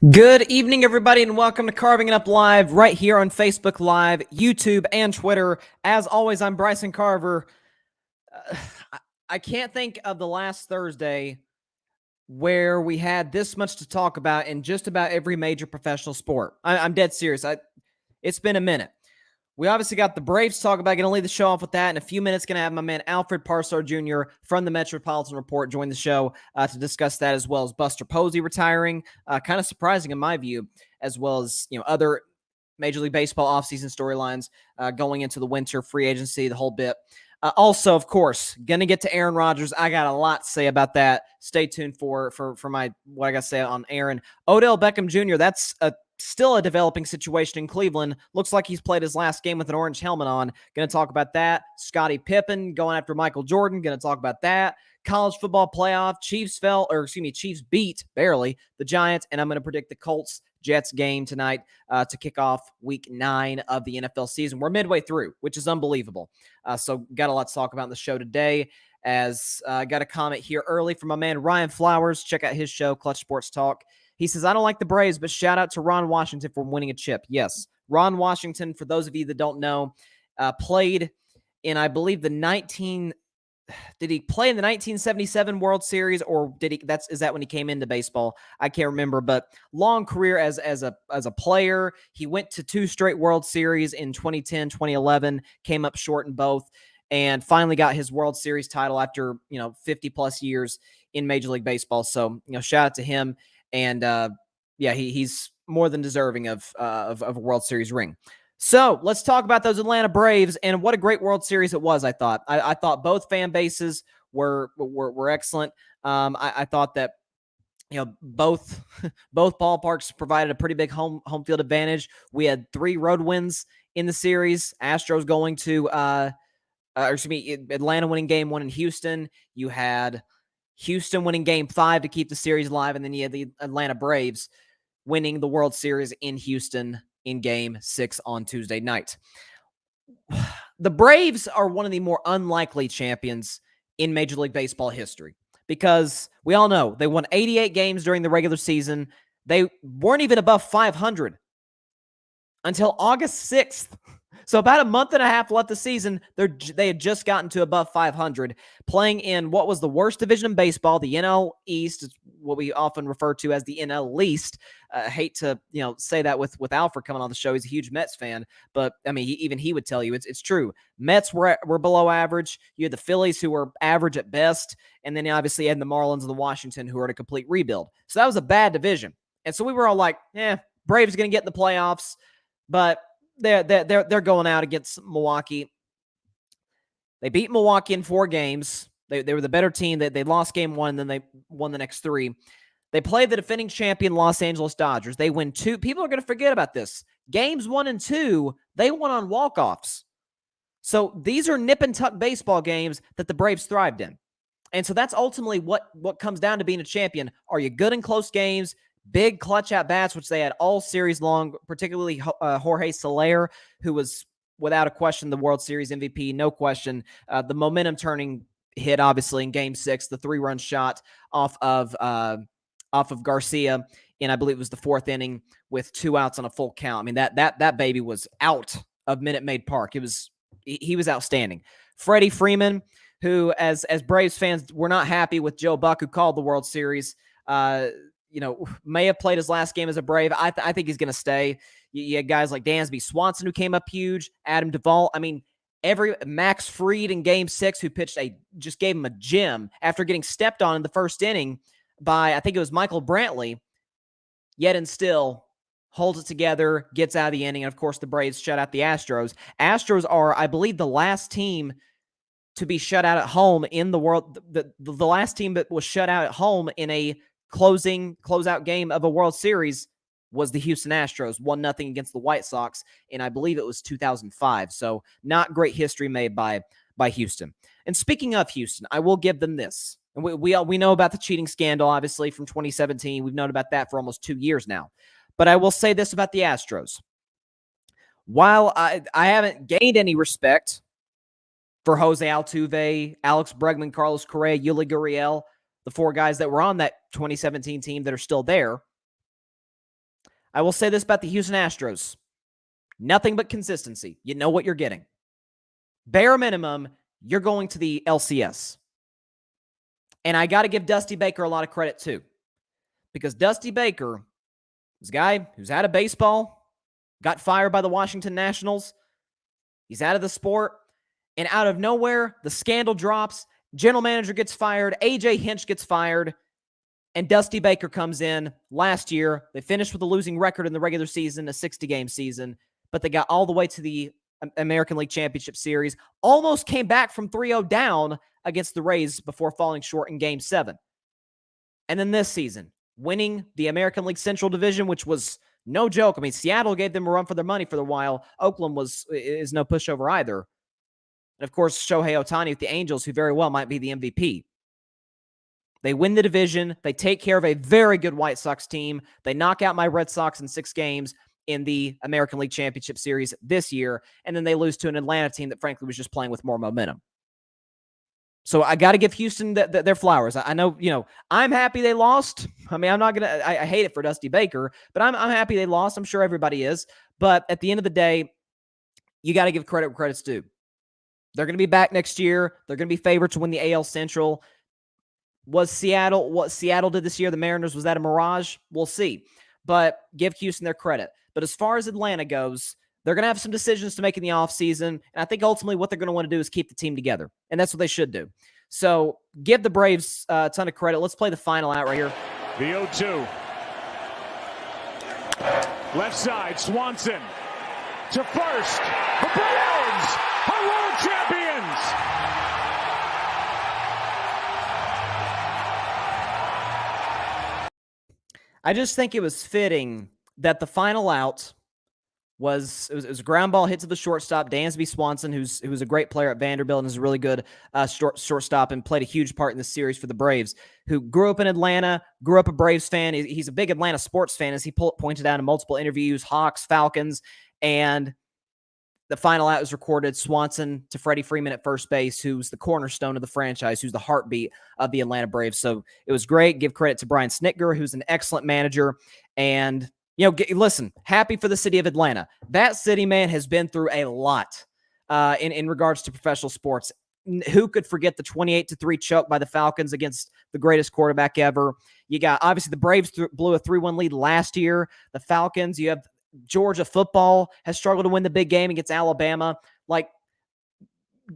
Good evening, everybody, and welcome to Carving It Up Live right here on Facebook Live, YouTube, and Twitter. As always, I'm Bryson Carver. I can't think of the last Thursday where we had this much to talk about in just about every major professional sport. I'm dead serious. It's been a minute. We obviously got the Braves to talk about. Going to lead the show off with that. In a few minutes, going to have my man Alfred Parsard Jr. from the Metropolitan Report join the show to discuss that, as well as Buster Posey retiring. Kind of surprising in my view, as well as other Major League Baseball offseason storylines going into the winter, free agency, the whole bit. Also, of course, going to get to Aaron Rodgers. I got a lot to say about that. Stay tuned for my what I got to say on Aaron. Odell Beckham Jr., that's still a developing situation in Cleveland. Looks like he's played his last game with an orange helmet on. Going to talk about that. Scottie Pippen going after Michael Jordan. Going to talk about that. College football playoff. Chiefs beat barely the Giants, and I'm going to predict the Colts-Jets game tonight to kick off week 9 of the NFL season. We're midway through, which is unbelievable. So got a lot to talk about in the show today. As I got a comment here early from my man Ryan Flowers. Check out his show, Clutch Sports Talk. He says, I don't like the Braves, but shout out to Ron Washington for winning a chip. Yes, Ron Washington, for those of you that don't know, played in, I believe, did he play in the 1977 World Series, or is that when he came into baseball? I can't remember, but long career as a player. He went to 2 straight World Series in 2010, 2011, came up short in both, and finally got his World Series title after 50 plus years in Major League Baseball. So shout out to him. And he's more than deserving of a World Series ring. So let's talk about those Atlanta Braves and what a great World Series it was. I thought both fan bases were excellent. I thought that both ballparks provided a pretty big home field advantage. We had 3 road wins in the series. Astros going to Atlanta winning game 1 in Houston. You had Houston winning game 5 to keep the series alive, and then you had the Atlanta Braves winning the World Series in Houston in game 6 on Tuesday night. The Braves are one of the more unlikely champions in Major League Baseball history because we all know they won 88 games during the regular season. They weren't even above 500 until August 6th. So about a month and a half left the season, they had just gotten to above 500, playing in what was the worst division in baseball, the NL East, is what we often refer to as the NL Least. I hate to say that with Alfred coming on the show. He's a huge Mets fan, but I mean, even he would tell you it's true. Mets were below average. You had the Phillies, who were average at best, and then obviously you had the Marlins and the Washington, who were in a complete rebuild. So that was a bad division, and so we were all like, Braves going to get in the playoffs, but they're going out against Milwaukee. They beat Milwaukee in 4 games. They were the better team. They lost game 1, and then they won the next 3. They played the defending champion Los Angeles Dodgers. They win 2. People are going to forget about this. Games 1 and 2, they won on walk-offs. So these are nip and tuck baseball games that the Braves thrived in. And so that's ultimately what comes down to being a champion. Are you good in close games? Big clutch at-bats, which they had all series long, particularly Jorge Soler, who was, without a question, the World Series MVP, no question. The momentum-turning hit, obviously, in Game 6, the 3-run shot off of Garcia, and I believe it was the 4th inning with 2 outs on a full count. I mean, that baby was out of Minute Maid Park. He was outstanding. Freddie Freeman, who, as Braves fans, were not happy with Joe Buck, who called the World Series, may have played his last game as a Brave. I think he's going to stay. You had guys like Dansby Swanson, who came up huge. Adam Duvall. I mean, Max Fried in Game 6, who just gave him a gem after getting stepped on in the first inning by, I think it was Michael Brantley, yet and still holds it together, gets out of the inning. And of course, the Braves shut out the Astros. Astros are, I believe, the last team to be shut out at home in the world. The last team that was shut out at home in a closeout game of a World Series was the Houston Astros, 1-0 against the White Sox, and I believe it was 2005. So not great history made by Houston. And speaking of Houston, I will give them this. And we know about the cheating scandal, obviously, from 2017. We've known about that for almost 2 years now. But I will say this about the Astros. While I haven't gained any respect for Jose Altuve, Alex Bregman, Carlos Correa, Yuli Gurriel, the 4 guys that were on that 2017 team that are still there, I will say this about the Houston Astros. Nothing but consistency. You know what you're getting. Bare minimum, you're going to the LCS. And I got to give Dusty Baker a lot of credit too. Because Dusty Baker is a guy who's out of baseball, got fired by the Washington Nationals. He's out of the sport. And out of nowhere, the scandal drops. General manager gets fired. AJ Hinch gets fired. And Dusty Baker comes in last year. They finished with a losing record in the regular season, a 60-game season. But they got all the way to the American League Championship Series. Almost came back from 3-0 down against the Rays before falling short in Game 7. And then this season, winning the American League Central Division, which was no joke. I mean, Seattle gave them a run for their money for a while. Oakland is no pushover either. And, of course, Shohei Ohtani with the Angels, who very well might be the MVP. They win the division. They take care of a very good White Sox team. They knock out my Red Sox in 6 games in the American League Championship Series this year. And then they lose to an Atlanta team that, frankly, was just playing with more momentum. So I got to give Houston their flowers. I know, I'm happy they lost. I mean, I'm not going to – I hate it for Dusty Baker, but I'm happy they lost. I'm sure everybody is. But at the end of the day, you got to give credit where credit's due. They're going to be back next year. They're going to be favored to win the AL Central. Was Seattle what Seattle did this year, the Mariners, was that a mirage? We'll see. But give Houston their credit. But as far as Atlanta goes, they're going to have some decisions to make in the offseason. And I think ultimately what they're going to want to do is keep the team together. And that's what they should do. So give the Braves a ton of credit. Let's play the final out right here. The 0-2. Left side, Swanson to first. The Braves are world champions. I just think it was fitting that the final out was a ground ball hit to the shortstop, Dansby Swanson, who's a great player at Vanderbilt and is a really good shortstop and played a huge part in this series for the Braves, who grew up in Atlanta, grew up a Braves fan. He's a big Atlanta sports fan, as he pointed out in multiple interviews, Hawks, Falcons, and the final out was recorded Swanson to Freddie Freeman at first base, who's the cornerstone of the franchise, who's the heartbeat of the Atlanta Braves. So it was great. Give credit to Brian Snitker, who's an excellent manager. And, listen, happy for the city of Atlanta. That city, man, has been through a lot in regards to professional sports. Who could forget the 28-3 choke by the Falcons against the greatest quarterback ever? You got, obviously, the Braves blew a 3-1 lead last year. The Falcons, you have Georgia football has struggled to win the big game against Alabama. Like,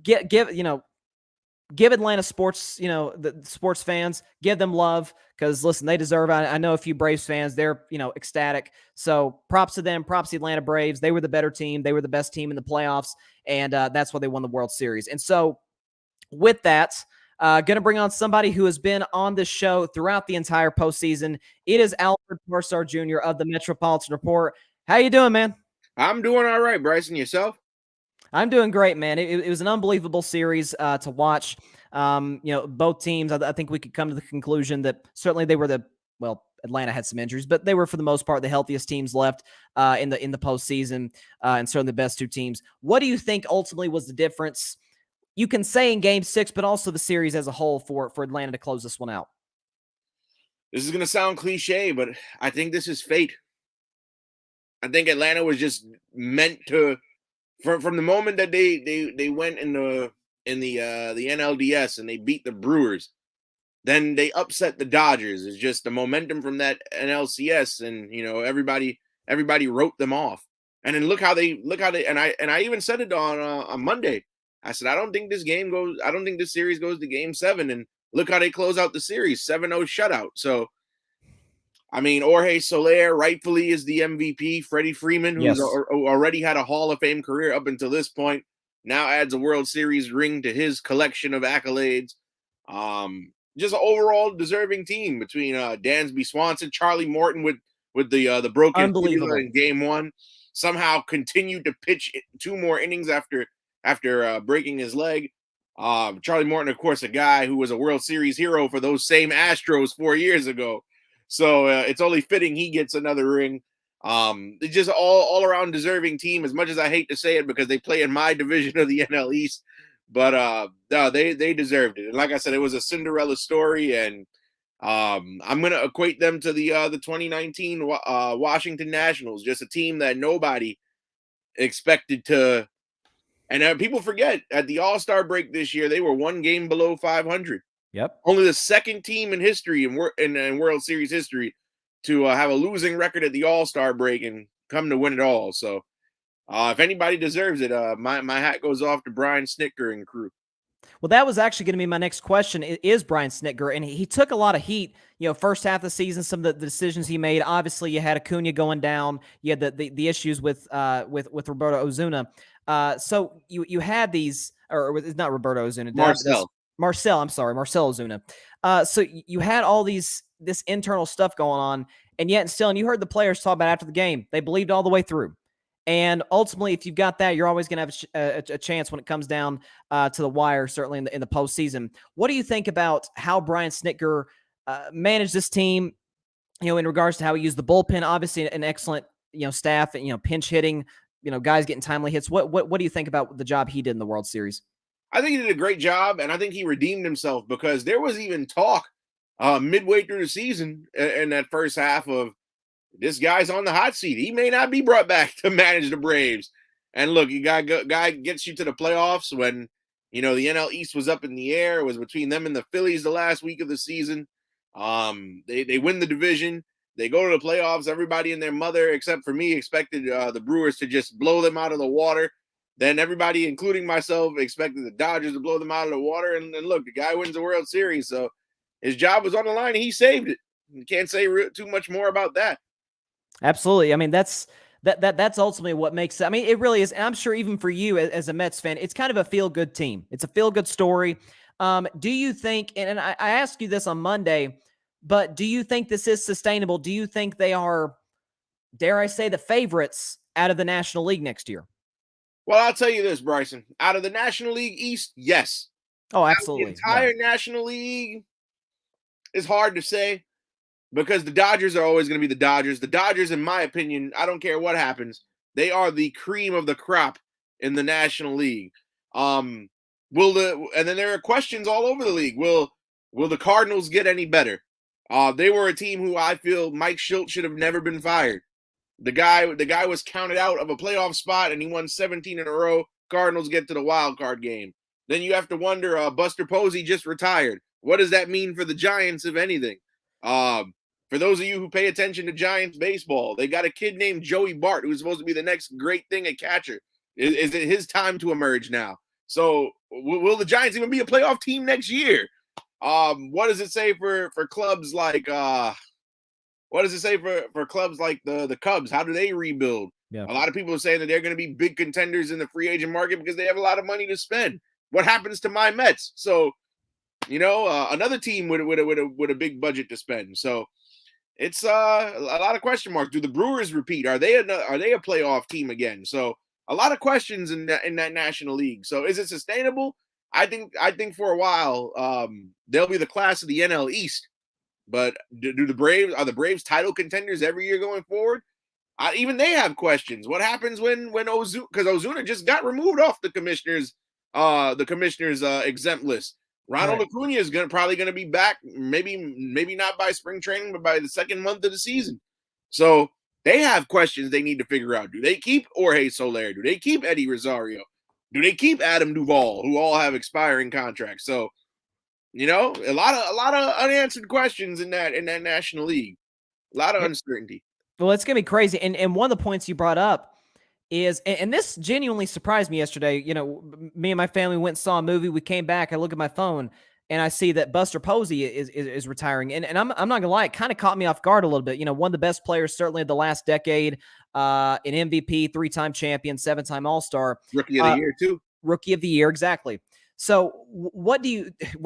give Atlanta sports, the sports fans, give them love because, listen, they deserve it. I know a few Braves fans, they're, ecstatic. So props to them, props to the Atlanta Braves. They were the better team. They were the best team in the playoffs, and that's why they won the World Series. And so with that, going to bring on somebody who has been on this show throughout the entire postseason. It is Alfred Parsard Jr. of the Metropolitan Report. How you doing, man? I'm doing all right, Bryson. Yourself? I'm doing great, man. It was an unbelievable series to watch. Both teams, I think we could come to the conclusion that certainly they were Atlanta had some injuries, but they were, for the most part, the healthiest teams left in the postseason, and certainly the best 2 teams. What do you think ultimately was the difference? You can say in Game 6, but also the series as a whole for Atlanta to close this one out. This is going to sound cliche, but I think this is fate. I think Atlanta was just meant to, from the moment that they went in the NLDS and they beat the Brewers, then they upset the Dodgers. It's just the momentum from that NLCS, and everybody wrote them off. And then look how they and I even said it on Monday. I said I don't think this series goes to Game 7, and look how they close out the series, 7-0 shutout. So, I mean, Jorge Soler rightfully is the MVP. Freddie Freeman, who's already had a Hall of Fame career up until this point, now adds a World Series ring to his collection of accolades. Just an overall deserving team between Dansby Swanson, Charlie Morton with the broken fibula in Game 1, somehow continued to pitch 2 more innings after breaking his leg. Charlie Morton, of course, a guy who was a World Series hero for those same Astros 4 years ago. So it's only fitting he gets another ring. It's just all around deserving team, as much as I hate to say it because they play in my division of the NL East. But no, they deserved it. And like I said, it was a Cinderella story, and I'm gonna equate them to the 2019 Washington Nationals, just a team that nobody expected to. And people forget at the All-Star break this year, they were one game below 500. Yep. Only the second team in history in World Series history to have a losing record at the All-Star break and come to win it all. So if anybody deserves it, my hat goes off to Brian Snitker and crew. Well, that was actually going to be my next question. Is Brian Snitker, and he took a lot of heat. First half of the season, some of the decisions he made. Obviously, you had Acuna going down. You had the issues with Roberto Ozuna. So you had these, or it's not Roberto Ozuna, Marcell. I'm sorry, Marcell Ozuna. So you had all this internal stuff going on, and yet still, and you heard the players talk about after the game, they believed all the way through. And ultimately, if you've got that, you're always going to have a chance when it comes down to the wire, certainly in the postseason. What do you think about how Brian Snitker managed this team, in regards to how he used the bullpen? Obviously, an excellent, staff, and, pinch hitting, guys getting timely hits. What do you think about the job he did in the World Series? I think he did a great job, and I think he redeemed himself, because there was even talk midway through the season in that first half of, this guy's on the hot seat. He may not be brought back to manage the Braves. And look, guy gets you to the playoffs when, the NL East was up in the air. It was between them and the Phillies the last week of the season. They win the division. They go to the playoffs. Everybody and their mother, except for me, expected the Brewers to just blow them out of the water. Then everybody, including myself, expected the Dodgers to blow them out of the water. And look, the guy wins the World Series. So his job was on the line and he saved it. You can't say too much more about that. Absolutely. I mean, that's ultimately what makes it. I mean, it really is. And I'm sure even for you as a Mets fan, it's kind of a feel-good team. It's a feel-good story. Do you think, and I asked you this on Monday, but do you think this is sustainable? Do you think they are, dare I say, the favorites out of the National League next year? Well, I'll tell you this, Bryson. Out of the National League East, yes. Oh, absolutely. Out of the entire National League is hard to say, because the Dodgers are always going to be the Dodgers. The Dodgers, in my opinion, I don't care what happens, they are the cream of the crop in the National League. And then there are questions all over the league. Will the Cardinals get any better? They were a team who I feel Mike Shildt should have never been fired. The guy was counted out of a playoff spot, and he won 17 in a row. Cardinals get to the wild card game. Then you have to wonder, Buster Posey just retired. What does that mean for the Giants, if anything? For those of you who pay attention to Giants baseball, they got a kid named Joey Bart who's supposed to be the next great thing at catcher. Is it his time to emerge now? So will the Giants even be a playoff team next year? What does it say for clubs like what does it say for clubs like the Cubs? How do they rebuild? Yeah. A lot of people are saying that they're going to be big contenders in the free agent market because they have a lot of money to spend. What happens to my Mets? So, another team with a big budget to spend. So it's a lot of question marks. Do the Brewers repeat? Are they a playoff team again? So a lot of questions in that National League. So is it sustainable? I think for a while they'll be the class of the NL East. But are the Braves title contenders every year going forward? Even they have questions. What happens when Ozuna, because Ozuna just got removed off the commissioner's exempt list. Ronald Acuna is probably going to be back, maybe not by spring training, but by the second month of the season. So they have questions they need to figure out. Do they keep Jorge Soler? Do they keep Eddie Rosario? Do they keep Adam Duvall, who all have expiring contracts? So, a lot of unanswered questions in that National League. A lot of uncertainty. Well, it's going to be crazy. And one of the points you brought up is, and this genuinely surprised me yesterday. Me and my family went and saw a movie. We came back. I look at my phone and I see that Buster Posey is retiring. And I'm not gonna lie, it kind of caught me off guard a little bit. One of the best players certainly of the last decade, an MVP, 3-time champion, 7-time All-Star, Rookie of the year too. Rookie of the year, exactly. So, were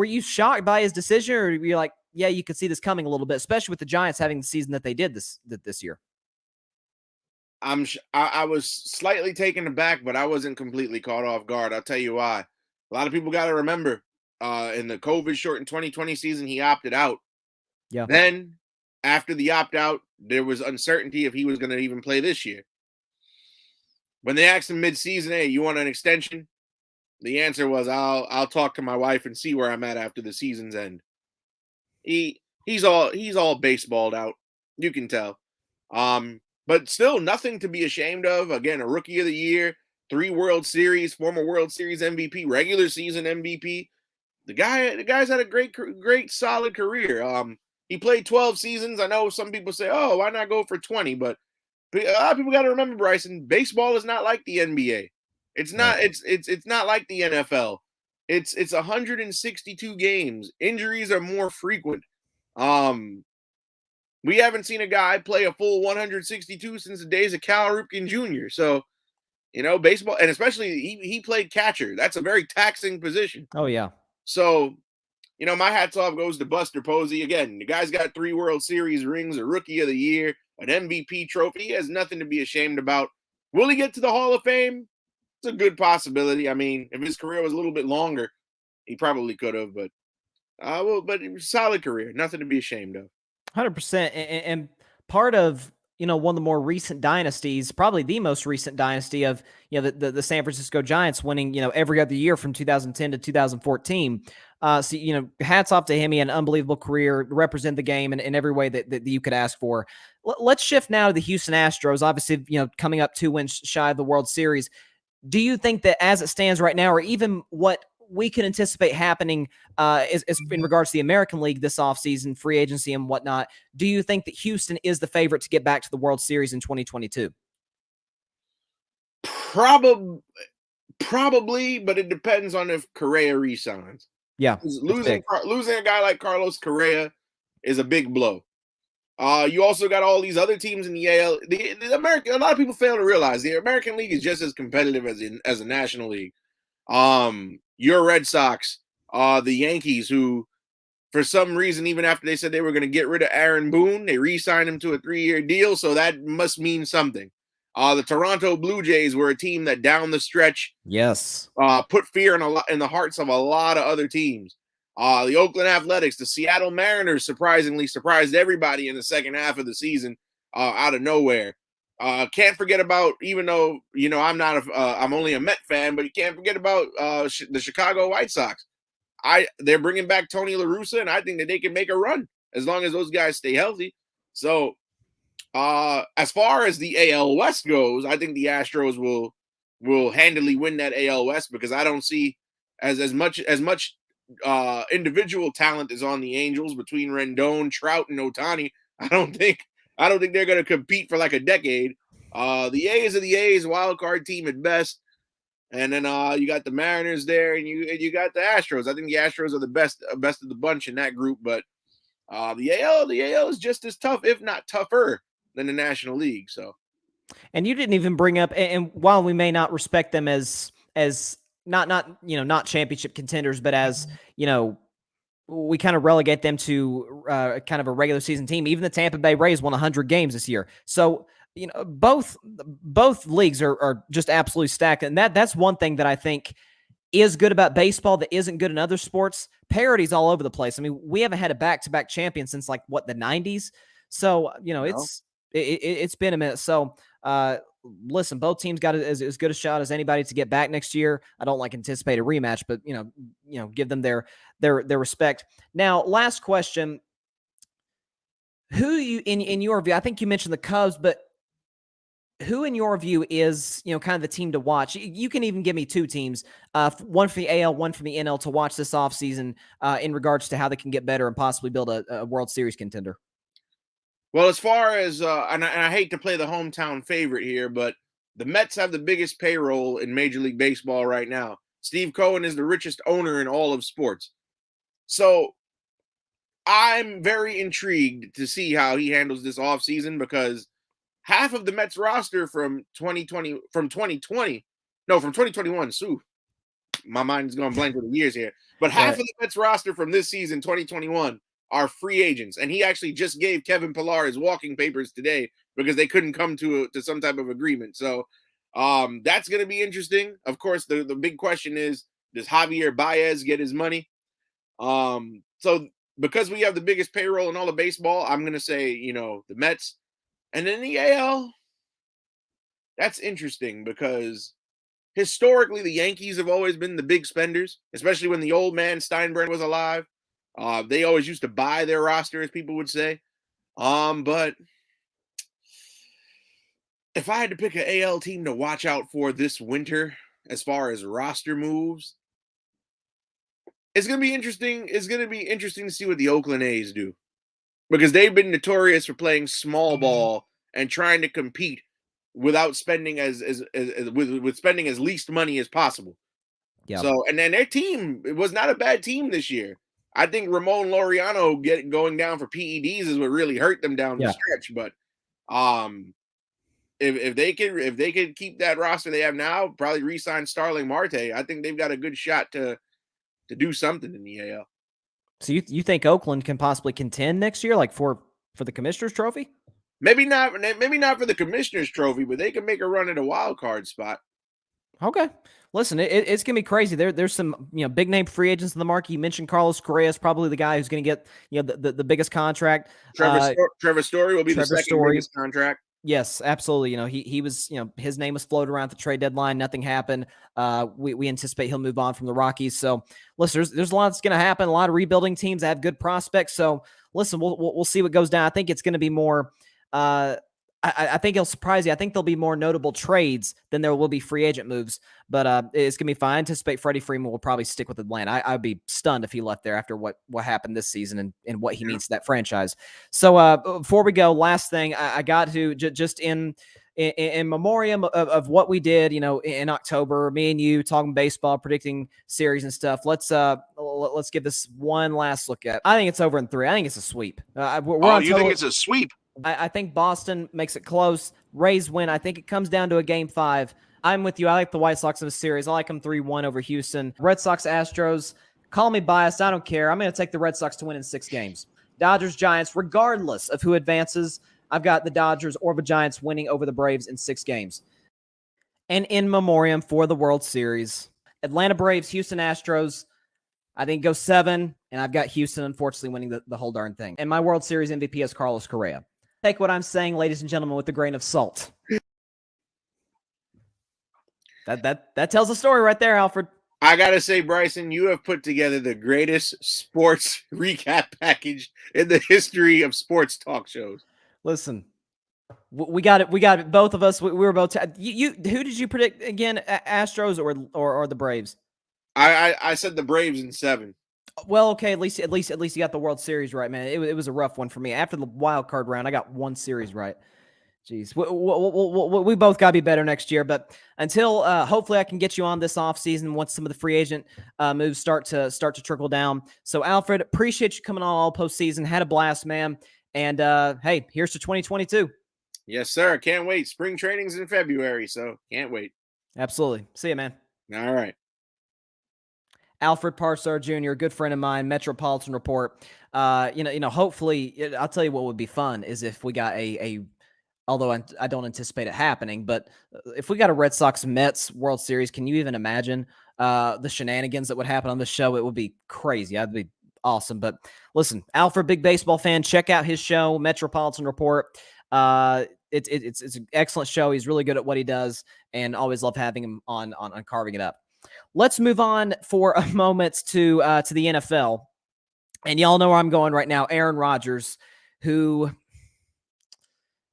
you shocked by his decision, or were you like, yeah, you could see this coming a little bit, especially with the Giants having the season that they did this year? I was slightly taken aback, but I wasn't completely caught off guard. I'll tell you why. A lot of people got to remember, in the COVID shortened 2020 season, he opted out. Yeah. Then, after the opt out, there was uncertainty if he was going to even play this year. When they asked him mid-season, "Hey, you want an extension?" The answer was, "I'll talk to my wife and see where I'm at after the season's end." He he's all baseballed out. You can tell. But still nothing to be ashamed of. Again, a rookie of the year, 3 World Series, former World Series MVP, regular season MVP. The guy's had a great solid career. He played 12 seasons. I know some people say, "Oh, why not go for 20?" But a lot of people got to remember, Bryson, baseball is not like the NBA. It's not. Right. It's not like the NFL. It's 162 games. Injuries are more frequent. We haven't seen a guy play a full 162 since the days of Cal Ripken Jr. So, baseball, and especially he played catcher. That's a very taxing position. Oh yeah. So, my hats off goes to Buster Posey. Again, the guy's got 3 World Series rings, a Rookie of the Year, an MVP trophy. He has nothing to be ashamed about. Will he get to the Hall of Fame? It's a good possibility. I mean, if his career was a little bit longer, he probably could have. But but it was a solid career. Nothing to be ashamed of. 100%. And part of, one of the more recent dynasties, probably the most recent dynasty of, the San Francisco Giants winning, every other year from 2010 to 2014. So, hats off to him. He had an unbelievable career, represent the game in every way that you could ask for. Let's shift now to the Houston Astros. Obviously, coming up 2 wins shy of the World Series. Do you think that as it stands right now, or even what we can anticipate happening is in regards to the American League this offseason, free agency and whatnot, do you think that Houston is the favorite to get back to the World Series in 2022? Probably, but it depends on if Correa resigns. Yeah. Losing a guy like Carlos Correa is a big blow. You also got all these other teams in the AL. The American, a lot of people fail to realize the American League is just as competitive as a National League. Your Red Sox, the Yankees, who for some reason, even after they said they were going to get rid of Aaron Boone, they re-signed him to a 3-year deal, so that must mean something. The Toronto Blue Jays were a team that down the stretch, yes, put fear in the hearts of a lot of other teams. The Oakland Athletics, the Seattle Mariners surprisingly surprised everybody in the second half of the season out of nowhere. Can't forget about, even though, I'm only a Met fan, but you can't forget about the Chicago White Sox. They're bringing back Tony La Russa, and I think that they can make a run as long as those guys stay healthy. So as far as the AL West goes, I think the Astros will handily win that AL West, because I don't see as much individual talent is on the Angels between Rendon, Trout, and Ohtani. I don't think they're going to compete for like a decade. The A's are the A's, wild card team at best, and then you got the Mariners there, and you got the Astros. I think the Astros are the best of the bunch in that group, but the AL is just as tough, if not tougher, than the National League. So, and you didn't even bring up, and while we may not respect them as not championship contenders, but as we kind of relegate them to kind of a regular season team. Even the Tampa Bay Rays won 100 games this year. So, both leagues are just absolutely stacked. And that's one thing that I think is good about baseball that isn't good in other sports. Parity's all over the place. I mean, we haven't had a back-to-back champion since the 90s. So, it's been a minute. So, listen, both teams got as good a shot as anybody to get back next year. I don't anticipate a rematch, but give them their respect. Now, last question: who you in your view? I think you mentioned the Cubs, but who in your view is kind of the team to watch? You can even give me 2 teams, one for the AL, one for the NL, to watch this offseason in regards to how they can get better and possibly build a World Series contender. Well, as far as and I hate to play the hometown favorite here, but the Mets have the biggest payroll in Major League Baseball right now. Steve Cohen is the richest owner in all of sports. So I'm very intrigued to see how he handles this offseason, because half of the Mets roster from 2021, my mind's going blank with the years here, but half of the Mets roster from this season, 2021, are free agents. And he actually just gave Kevin Pillar his walking papers today because they couldn't come to some type of agreement. So that's going to be interesting. Of course, the big question is, does Javier Baez get his money? So because we have the biggest payroll in all of baseball, I'm going to say, the Mets. And then the AL, that's interesting, because historically the Yankees have always been the big spenders, especially when the old man Steinbrenner was alive. They always used to buy their roster, as people would say. But if I had to pick an AL team to watch out for this winter, as far as roster moves, it's going to be interesting. It's going to be interesting to see what the Oakland A's do, because they've been notorious for playing small ball and trying to compete without spending with spending as least money as possible. Yeah. So, and then their team, it was not a bad team this year. I think Ramon Laureano going down for PEDs is what really hurt them down the stretch. But if they could keep that roster they have now, probably re-sign Starling Marte, I think they've got a good shot to do something in the AL. So you think Oakland can possibly contend next year, like for the Commissioner's Trophy? Maybe not for the Commissioner's Trophy, but they can make a run at a wild card spot. Okay. Listen, it's gonna be crazy. There's some big name free agents in the market. You mentioned Carlos Correa is probably the guy who's gonna get the biggest contract. Trevor Story will be the second biggest contract. Yes, absolutely. He was, his name was floated around at the trade deadline. Nothing happened. We anticipate he'll move on from the Rockies. So listen, there's a lot that's going to happen. A lot of rebuilding teams that have good prospects. So listen, we'll see what goes down. I think it's going to be more. I think it'll surprise you. I think there'll be more notable trades than there will be free agent moves. But it's going to be fine. I anticipate Freddie Freeman will probably stick with Atlanta. I'd be stunned if he left there after what happened this season and what he means to that franchise. So before we go, last thing, I got to just in memoriam of what we did, in October, me and you talking baseball, predicting series and stuff. Let's give this one last look at. I think it's over in 3. I think it's a sweep. You think it's a sweep? I think Boston makes it close. Rays win. I think it comes down to a game 5. I'm with you. I like the White Sox in the series. I like them 3-1 over Houston. Red Sox, Astros. Call me biased. I don't care. I'm going to take the Red Sox to win in 6 games. Dodgers, Giants, regardless of who advances, I've got the Dodgers or the Giants winning over the Braves in 6 games. And in memoriam for the World Series, Atlanta Braves, Houston Astros. I think go 7, and I've got Houston, unfortunately, winning the whole darn thing. And my World Series MVP is Carlos Correa. Take what I'm saying, ladies and gentlemen, with a grain of salt. That tells the story right there, Alfred. I gotta say, Bryson, you have put together the greatest sports recap package in the history of sports talk shows. Listen, we got it. We got it. Both of us. We were both. Who did you predict again? Astros or the Braves? I said the Braves in 7. Well, okay. At least you got the World Series right, man. It was a rough one for me. After the wild card round, I got 1 series right. Jeez, we both got to be better next year. But until hopefully I can get you on this offseason once some of the free agent moves start to trickle down. So Alfred, appreciate you coming on all postseason. Had a blast, man. And hey, here's to 2022. Yes, sir. Can't wait. Spring training's in February, so can't wait. Absolutely. See you, man. All right. Alfred Parsard Jr., a good friend of mine, Metropolitan Report. Hopefully, I'll tell you what would be fun is if we got although I don't anticipate it happening, but if we got a Red Sox Mets World Series, can you even imagine the shenanigans that would happen on the show? It would be crazy. That'd be awesome. But listen, Alfred, big baseball fan. Check out his show, Metropolitan Report. It's an excellent show. He's really good at what he does, and always love having him on carving it up. Let's move on for a moment to the NFL. And y'all know where I'm going right now. Aaron Rodgers, who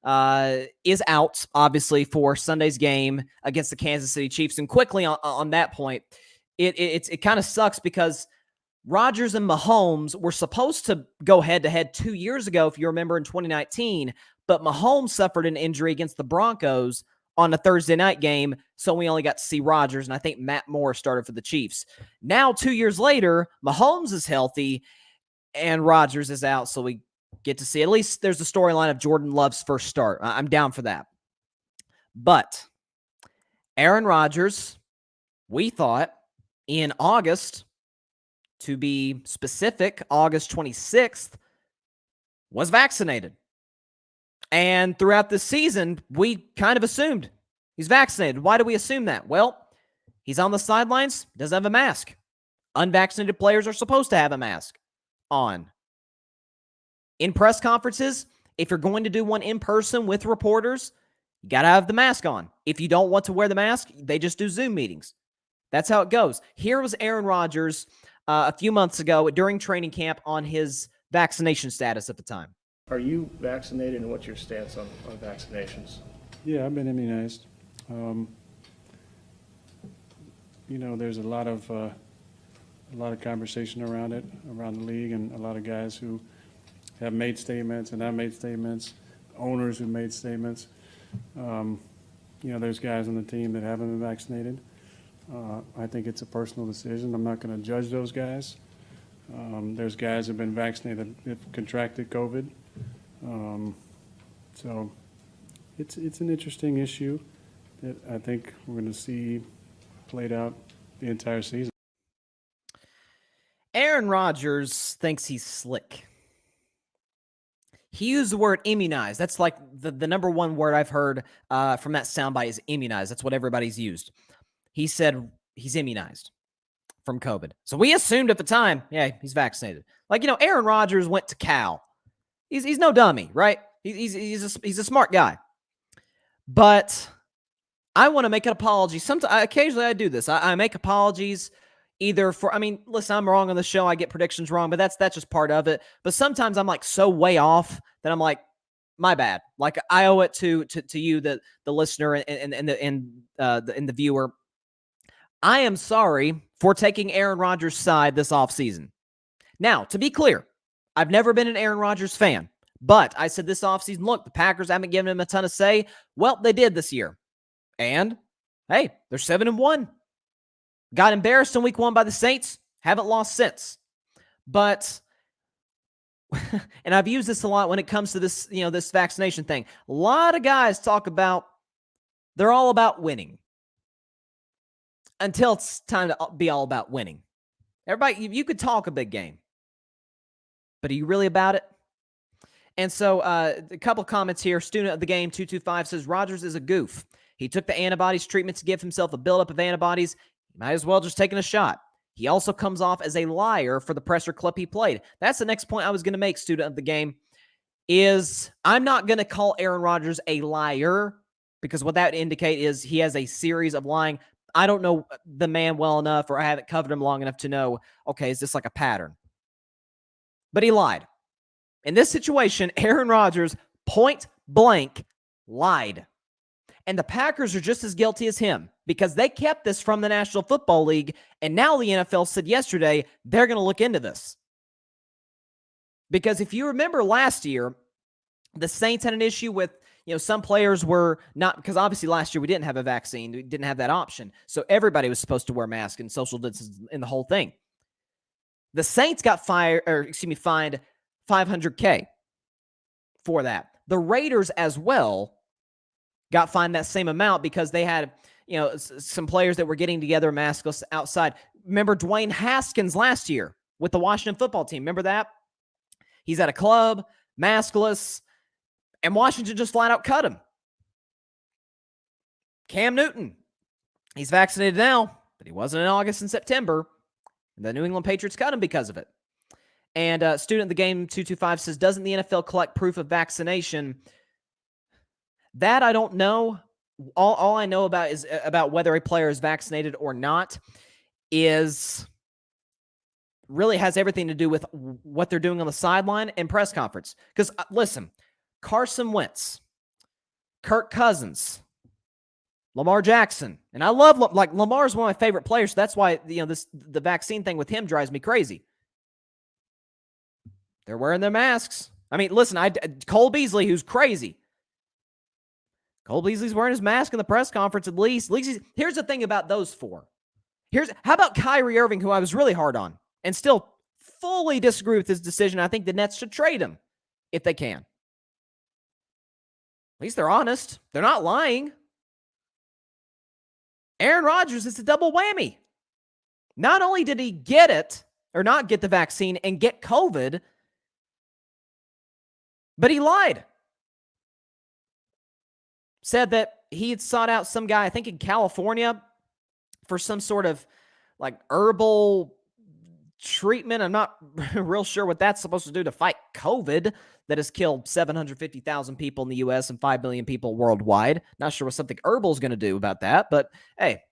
is out, obviously, for Sunday's game against the Kansas City Chiefs. And quickly on that point, it kind of sucks because Rodgers and Mahomes were supposed to go head-to-head 2 years ago, if you remember, in 2019. But Mahomes suffered an injury against the Broncos on a Thursday night game, so we only got to see Rodgers, and I think Matt Moore started for the Chiefs. Now, 2 years later, Mahomes is healthy, and Rodgers is out, so we get to see. At least there's the storyline of Jordan Love's first start. I'm down for that. But Aaron Rodgers, we thought, in August, to be specific, August 26th, was vaccinated. And throughout the season, we kind of assumed he's vaccinated. Why do we assume that? Well, he's on the sidelines, doesn't have a mask. Unvaccinated players are supposed to have a mask on. In press conferences, if you're going to do one in person with reporters, you got to have the mask on. If you don't want to wear the mask, they just do Zoom meetings. That's how it goes. Here was Aaron Rodgers a few months ago during training camp on his vaccination status at the time. Are you vaccinated, and what's your stance on vaccinations? Yeah, I've been immunized. There's a lot of conversation around it, around the league, and a lot of guys who have made statements and I've made statements, owners who made statements. There's guys on the team that haven't been vaccinated. I think it's a personal decision. I'm not going to judge those guys. There's guys who have been vaccinated that have contracted COVID. So it's an interesting issue that I think we're going to see played out the entire season. Aaron Rodgers thinks he's slick. He used the word immunized. That's like the number one word I've heard from that soundbite is immunized. That's what everybody's used. He said he's immunized from COVID. So we assumed at the time, yeah, he's vaccinated. Aaron Rodgers went to Cal. He's no dummy, right? He's a smart guy. But I want to make an apology. Occasionally I do this. I make apologies either for, listen, I'm wrong on the show. I get predictions wrong, but that's just part of it. But sometimes I'm so way off that I'm like, my bad. I owe it to you, the listener and the viewer. I am sorry for taking Aaron Rodgers' side this offseason. Now, to be clear, I've never been an Aaron Rodgers fan, but I said this offseason, look, the Packers haven't given him a ton of say. Well, they did this year. And, hey, they're 7-1. Got embarrassed in week 1 by the Saints. Haven't lost since. But, and I've used this a lot when it comes to this, this vaccination thing. A lot of guys talk about, they're all about winning. Until it's time to be all about winning. Everybody, you could talk a big game. But are you really about it? And so a couple comments here. Student of the game 225 says, Rodgers is a goof. He took the antibodies treatment to give himself a buildup of antibodies. He might as well just taken a shot. He also comes off as a liar for the presser clip he played. That's the next point I was going to make, student of the game, is I'm not going to call Aaron Rodgers a liar because what that would indicate is he has a series of lying. I don't know the man well enough, or I haven't covered him long enough to know, okay, is this like a pattern? But he lied. In this situation, Aaron Rodgers point blank lied. And the Packers are just as guilty as him because they kept this from the National Football League. And now the NFL said yesterday they're going to look into this. Because if you remember last year, the Saints had an issue with, some players were not, because obviously last year we didn't have a vaccine. We didn't have that option. So everybody was supposed to wear masks and social distance in the whole thing. The Saints got fined $500K for that. The Raiders as well got fined that same amount because they had, some players that were getting together maskless outside. Remember Dwayne Haskins last year with the Washington football team? Remember that? He's at a club, maskless, and Washington just flat out cut him. Cam Newton, he's vaccinated now, but he wasn't in August and September. The New England Patriots cut him because of it. And student of the game 225 says, doesn't the NFL collect proof of vaccination? That I don't know. All I know about is about whether a player is vaccinated or not is really has everything to do with what they're doing on the sideline and press conference. Because listen, Carson Wentz, Kirk Cousins, Lamar Jackson, and I love Lamar is one of my favorite players. So that's why the vaccine thing with him drives me crazy. They're wearing their masks. Listen, Cole Beasley, who's crazy. Cole Beasley's wearing his mask in the press conference at least. Here's the thing about those four. How about Kyrie Irving, who I was really hard on and still fully disagree with his decision. I think the Nets should trade him if they can. At least they're honest. They're not lying. Aaron Rodgers is a double whammy. Not only did he get it or not get the vaccine and get COVID, but he lied. Said that he had sought out some guy, I think in California, for some sort of herbal treatment. I'm not real sure what that's supposed to do to fight COVID that has killed 750,000 people in the U.S. and 5 million people worldwide. Not sure what something herbal is going to do about that, but hey,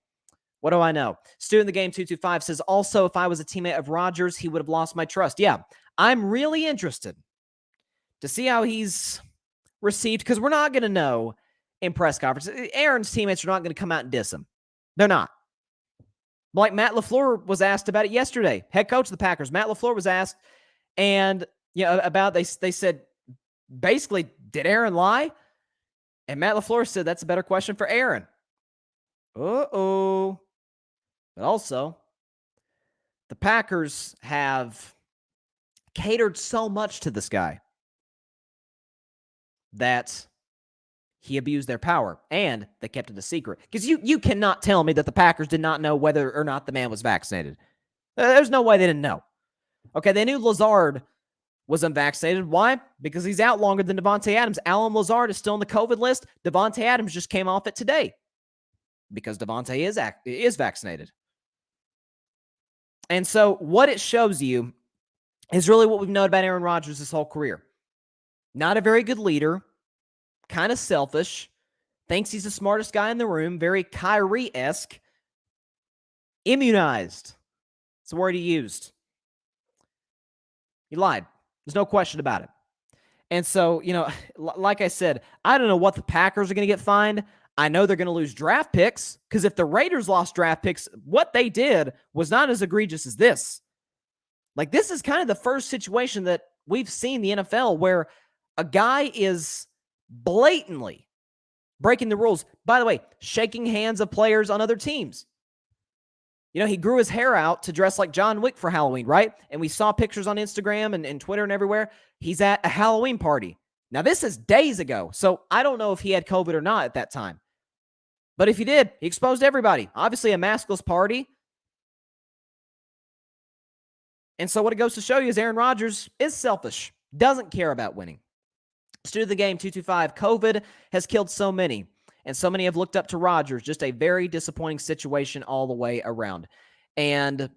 What do I know? Stu in the game 225 says, also, if I was a teammate of Rodgers, he would have lost my trust. Yeah, I'm really interested to see how he's received, because we're not going to know in press conferences. Aaron's teammates are not going to come out and diss him. They're not. Like Matt LaFleur was asked about it yesterday. Head coach of the Packers, Matt LaFleur, was asked, and about they said, basically, did Aaron lie? And Matt LaFleur said, that's a better question for Aaron. Uh-oh. But also, the Packers have catered so much to this guy that he abused their power, and they kept it a secret. Because you cannot tell me that the Packers did not know whether or not the man was vaccinated. There's no way they didn't know. Okay, they knew Lazard was unvaccinated. Why? Because he's out longer than Devontae Adams. Alan Lazard is still on the COVID list. Devontae Adams just came off it today because Devontae is vaccinated. And so what it shows you is really what we've known about Aaron Rodgers this whole career. Not a very good leader, kind of selfish, thinks he's the smartest guy in the room, very Kyrie-esque, immunized. It's the word he used. He lied. There's no question about it. And so, like I said, I don't know what the Packers are going to get fined. I know they're going to lose draft picks, because if the Raiders lost draft picks, what they did was not as egregious as this. Like, this is kind of the first situation that we've seen the NFL where a guy is blatantly breaking the rules. By the way, shaking hands of players on other teams. He grew his hair out to dress like John Wick for Halloween, right? And we saw pictures on Instagram and Twitter and everywhere. He's at a Halloween party. Now, this is days ago, so I don't know if he had COVID or not at that time. But if he did, he exposed everybody. Obviously, a maskless party. And so what it goes to show you is Aaron Rodgers is selfish, doesn't care about winning. Stu of the game 225, COVID has killed so many, and so many have looked up to Rodgers. Just a very disappointing situation all the way around. And,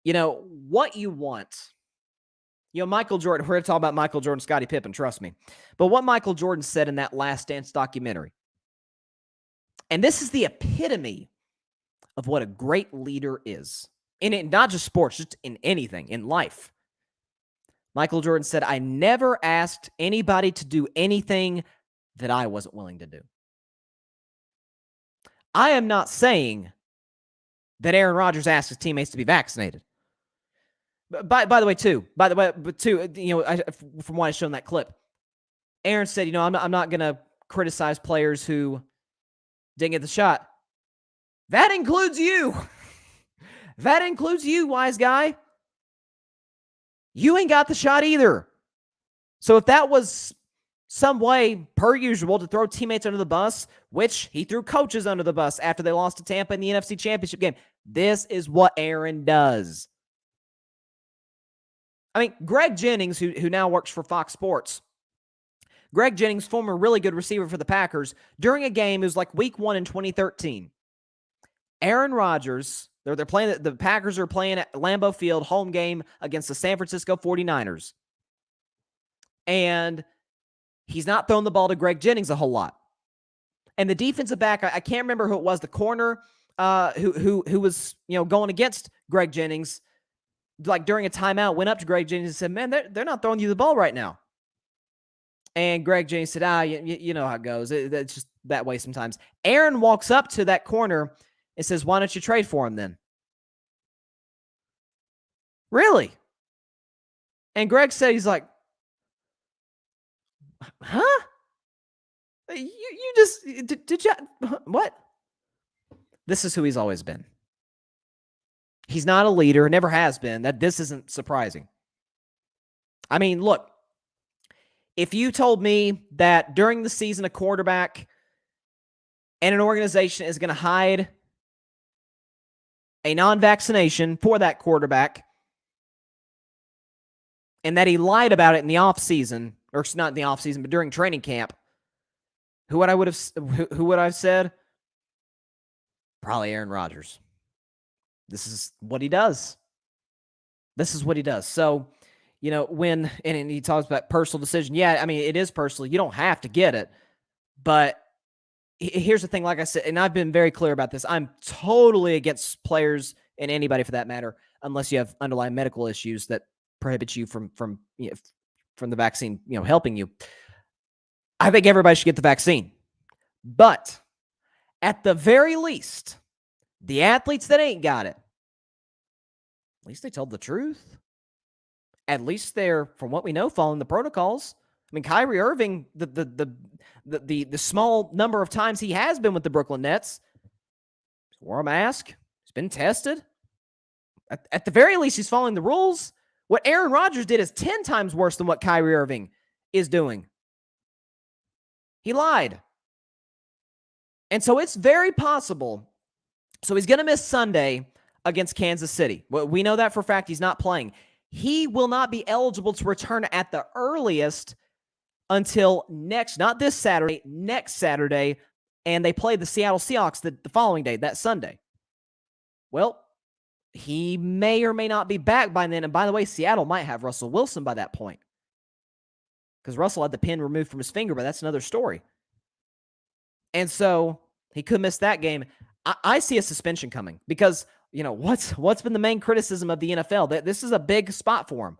what you want, Michael Jordan, we're going to talk about Michael Jordan, Scottie Pippen, trust me. But what Michael Jordan said in that Last Dance documentary, and this is the epitome of what a great leader is. In it, not just sports, just in anything, in life. Michael Jordan said, I never asked anybody to do anything that I wasn't willing to do. I am not saying that Aaron Rodgers asked his teammates to be vaccinated. By the way, from what I showed in that clip, Aaron said, I'm not going to criticize players who didn't get the shot. That includes you. That includes you, wise guy. You ain't got the shot either. So if that was some way, per usual, to throw teammates under the bus, which he threw coaches under the bus after they lost to Tampa in the NFC Championship game, this is what Aaron does. I mean, Greg Jennings, who now works for Fox Sports, Greg Jennings, former really good receiver for the Packers, during a game, it was like week 1 in 2013. Aaron Rodgers, they're playing, the Packers are playing at Lambeau Field, home game against the San Francisco 49ers. And he's not throwing the ball to Greg Jennings a whole lot. And the defensive back, I can't remember who it was, the corner who was, going against Greg Jennings, like during a timeout, went up to Greg Jennings and said, man, they're not throwing you the ball right now. And Greg Jennings said, you know how it goes. It's just that way sometimes. Aaron walks up to that corner and says, why don't you trade for him then? Really? And Greg said, he's like, huh? You just, did you, what? This is who he's always been. He's not a leader, never has been. This isn't surprising. I mean, look, if you told me that during the season a quarterback and an organization is going to hide a non-vaccination for that quarterback and that he lied about it in the offseason, or it's not in the offseason, but during training camp, who would I have said? Probably Aaron Rodgers. This is what he does. This is what he does. So, when, and he talks about personal decision. Yeah, I mean, it is personal. You don't have to get it. But here's the thing, like I said, and I've been very clear about this. I'm totally against players and anybody for that matter, unless you have underlying medical issues that prohibit you from the vaccine, helping you. I think everybody should get the vaccine. But at the very least, the athletes that ain't got it, at least they told the truth. At least they're, from what we know, following the protocols. I mean, Kyrie Irving, the small number of times he has been with the Brooklyn Nets, he's wore a mask. He's been tested. At the very least, he's following the rules. What Aaron Rodgers did is 10 times worse than what Kyrie Irving is doing. He lied. And so it's very possible. So he's going to miss Sunday against Kansas City. Well, we know that for a fact. He's not playing. He will not be eligible to return at the earliest until not this Saturday, next Saturday, and they play the Seattle Seahawks the following day, that Sunday. Well, he may or may not be back by then. And by the way, Seattle might have Russell Wilson by that point, because Russell had the pin removed from his finger, but that's another story. And so he could miss that game. I see a suspension coming because, what's been the main criticism of the NFL? This is a big spot for him.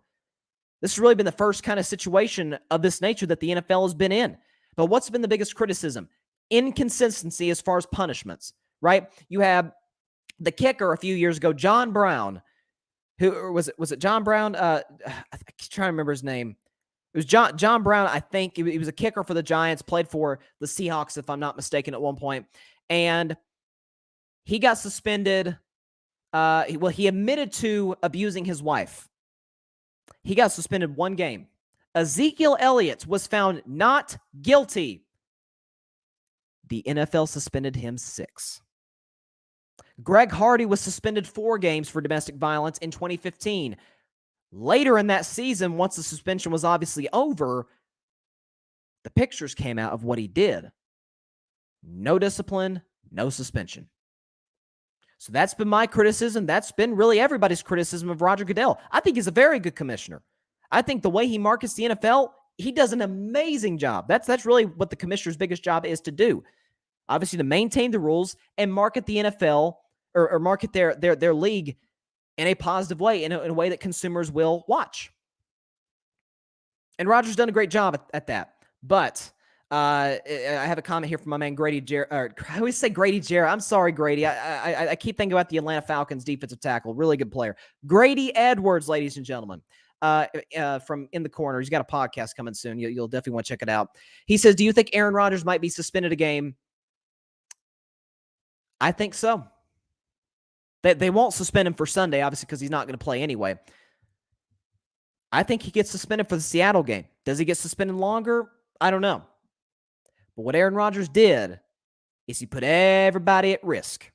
This has really been the first kind of situation of this nature that the NFL has been in. But what's been the biggest criticism? Inconsistency as far as punishments, right? You have the kicker a few years ago, John Brown. Who was it John Brown? I'm trying to remember his name. It was John Brown, I think. He was a kicker for the Giants, played for the Seahawks, if I'm not mistaken, at one point. And he got suspended. He admitted to abusing his wife. He got suspended 1 game. Ezekiel Elliott was found not guilty. The NFL suspended him 6. Greg Hardy was suspended 4 games for domestic violence in 2015. Later in that season, once the suspension was obviously over, the pictures came out of what he did. No discipline, no suspension. So that's been my criticism. That's been really everybody's criticism of Roger Goodell. I think he's a very good commissioner. I think the way he markets the NFL, he does an amazing job. That's really what the commissioner's biggest job is to do. Obviously, to maintain the rules and market the NFL or market their league in a positive way, in a way that consumers will watch. And Roger's done a great job at that. But I have a comment here from my man Grady Jarrett. I always say Grady Jarrett. I'm sorry, Grady. I keep thinking about the Atlanta Falcons defensive tackle. Really good player. Grady Edwards, ladies and gentlemen, from In the Corner. He's got a podcast coming soon. You'll definitely want to check it out. He says, do you think Aaron Rodgers might be suspended a game? I think so. They won't suspend him for Sunday, obviously, because he's not going to play anyway. I think he gets suspended for the Seattle game. Does he get suspended longer? I don't know. But what Aaron Rodgers did is he put everybody at risk.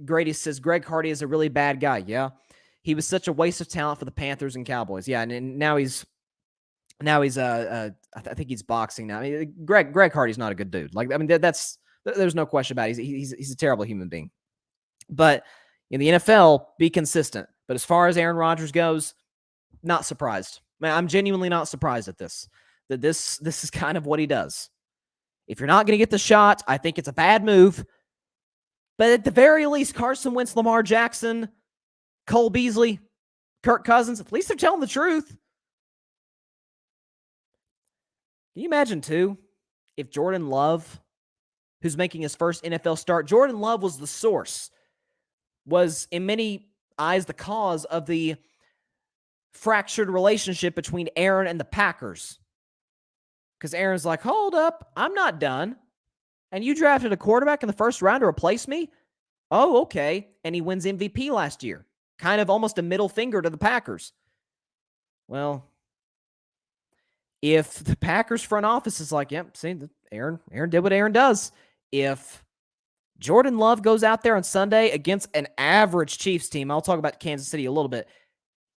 Grady says, Greg Hardy is a really bad guy. Yeah. He was such a waste of talent for the Panthers and Cowboys. Yeah, and now he's I think he's boxing now. I mean, Greg Hardy's not a good dude. There's no question about it. He's a terrible human being. But in the NFL, be consistent. But as far as Aaron Rodgers goes, not surprised. Man, I'm genuinely not surprised at this. That this is kind of what he does. If you're not going to get the shot, I think it's a bad move. But at the very least, Carson Wentz, Lamar Jackson, Cole Beasley, Kirk Cousins, at least they're telling the truth. Can you imagine, too, if Jordan Love, who's making his first NFL start, Jordan Love was the source, was in many eyes the cause of the fractured relationship between Aaron and the Packers. Because Aaron's like, hold up, I'm not done. And you drafted a quarterback in the first round to replace me? Oh, okay. And he wins MVP last year. Kind of almost a middle finger to the Packers. Well, if the Packers front office is like, yep, see, Aaron did what Aaron does. If Jordan Love goes out there on Sunday against an average Chiefs team, I'll talk about Kansas City a little bit.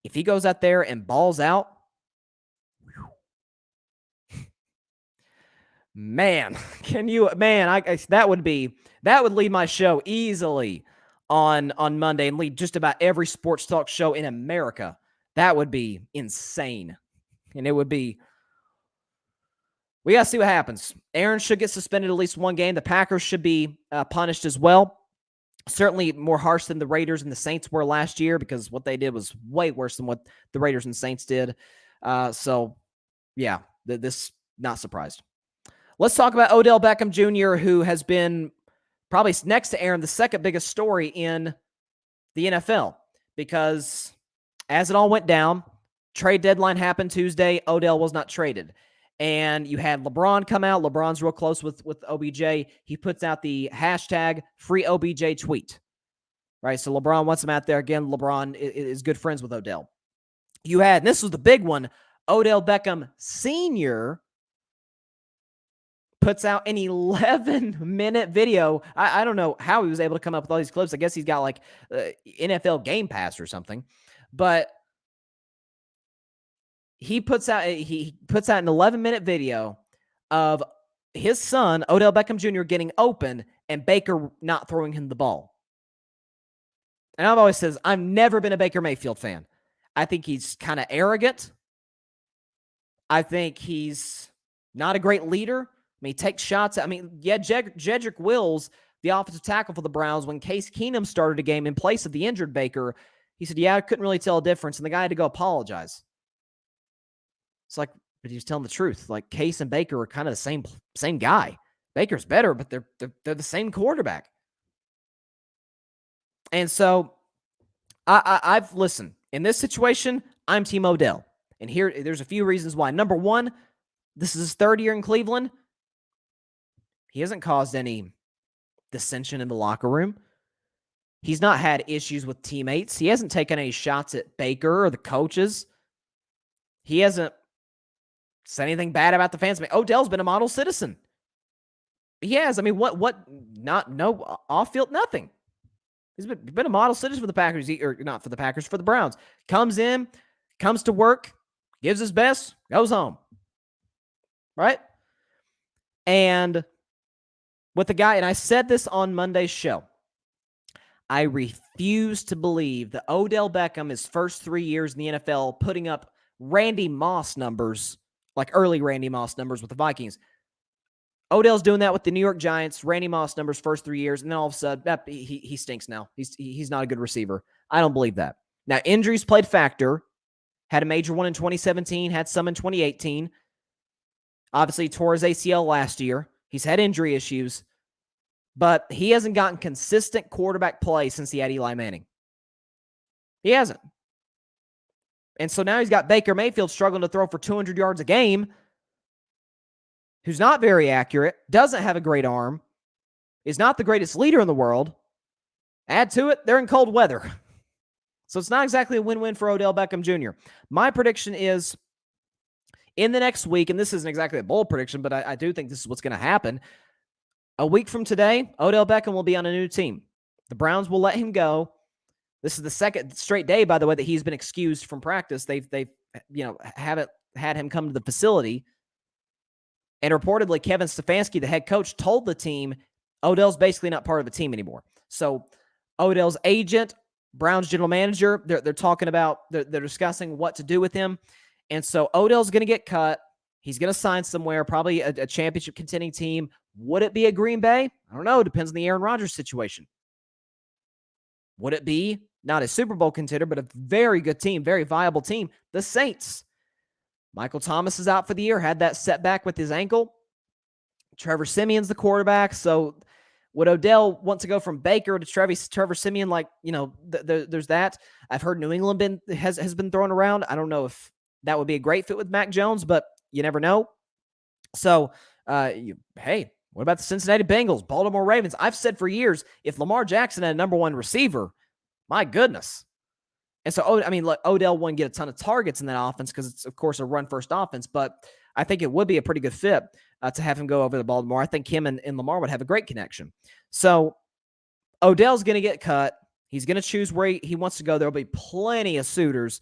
If he goes out there and balls out, man, that would lead my show easily on Monday and lead just about every sports talk show in America. That would be insane. And it would be, We got to see what happens. Aaron should get suspended at least one game. The Packers should be punished as well. Certainly more harsh than the Raiders and the Saints were last year, because what they did was way worse than what the Raiders and Saints did. So, yeah, this not surprised. Let's talk about Odell Beckham Jr., who has been probably next to Aaron the second biggest story in the NFL, because as it all went down, trade deadline happened Tuesday. Odell was not traded. And you had LeBron come out. LeBron's real close with OBJ. He puts out the hashtag free OBJ tweet, right? So LeBron wants him out there. Again, LeBron is good friends with Odell. You had, and this was the big one, Odell Beckham Sr. puts out an 11-minute video. I don't know how he was able to come up with all these clips. I guess he's got like NFL Game Pass or something. But he puts out an 11-minute video of his son, Odell Beckham Jr., getting open and Baker not throwing him the ball. And I've always said, I've never been a Baker Mayfield fan. I think he's kind of arrogant. I think he's not a great leader. I mean, he takes shots. I mean, yeah, Jedrick Wills, the offensive tackle for the Browns, when Case Keenum started a game in place of the injured Baker, he said, yeah, I couldn't really tell a difference, and the guy had to go apologize. It's like, but he was telling the truth. Like, Case and Baker are kind of the same guy. Baker's better, but they're the same quarterback. And so I've listened. In this situation, I'm Team Odell. And there's a few reasons why. Number one, this is his third year in Cleveland. He hasn't caused any dissension in the locker room. He's not had issues with teammates. He hasn't taken any shots at Baker or the coaches. He hasn't said anything bad about the fans. I mean, Odell's been a model citizen. He has. I mean, no off-field, nothing. He's been a model citizen for the Packers, or not for the Packers, for the Browns. Comes in, comes to work, gives his best, goes home. Right? And with the guy, and I said this on Monday's show, I refuse to believe that Odell Beckham, his first 3 years in the NFL, putting up Randy Moss numbers, like early Randy Moss numbers with the Vikings. Odell's doing that with the New York Giants, Randy Moss numbers first 3 years, and then all of a sudden, he stinks now. He's not a good receiver. I don't believe that. Now, injuries played factor. Had a major one in 2017, had some in 2018. Obviously, tore his ACL last year. He's had injury issues, but he hasn't gotten consistent quarterback play since he had Eli Manning. He hasn't. And so now he's got Baker Mayfield struggling to throw for 200 yards a game, who's not very accurate, doesn't have a great arm, is not the greatest leader in the world. Add to it, they're in cold weather. So it's not exactly a win-win for Odell Beckham Jr. My prediction is in the next week, and this isn't exactly a bold prediction, but I do think this is what's going to happen. A week from today, Odell Beckham will be on a new team. The Browns will let him go. This is the second straight day, by the way, that he's been excused from practice. They've haven't had him come to the facility. And reportedly, Kevin Stefanski, the head coach, told the team Odell's basically not part of the team anymore. So Odell's agent, Browns general manager, they're talking about, they're discussing what to do with him. And so Odell's going to get cut. He's going to sign somewhere, probably a championship contending team. Would it be a Green Bay? I don't know. It depends on the Aaron Rodgers situation. Would it be not a Super Bowl contender, but a very good team, very viable team? The Saints. Michael Thomas is out for the year, had that setback with his ankle. Trevor Siemian's the quarterback. So would Odell want to go from Baker to Trevor Siemian? Like, there's that. I've heard New England has been thrown around. I don't know if that would be a great fit with Mac Jones, but you never know. So, hey, what about the Cincinnati Bengals, Baltimore Ravens? I've said for years, if Lamar Jackson had a number one receiver, my goodness. And so, look, Odell wouldn't get a ton of targets in that offense because it's, of course, a run-first offense, but I think it would be a pretty good fit to have him go over to Baltimore. I think him and Lamar would have a great connection. So Odell's going to get cut. He's going to choose where he wants to go. There'll be plenty of suitors,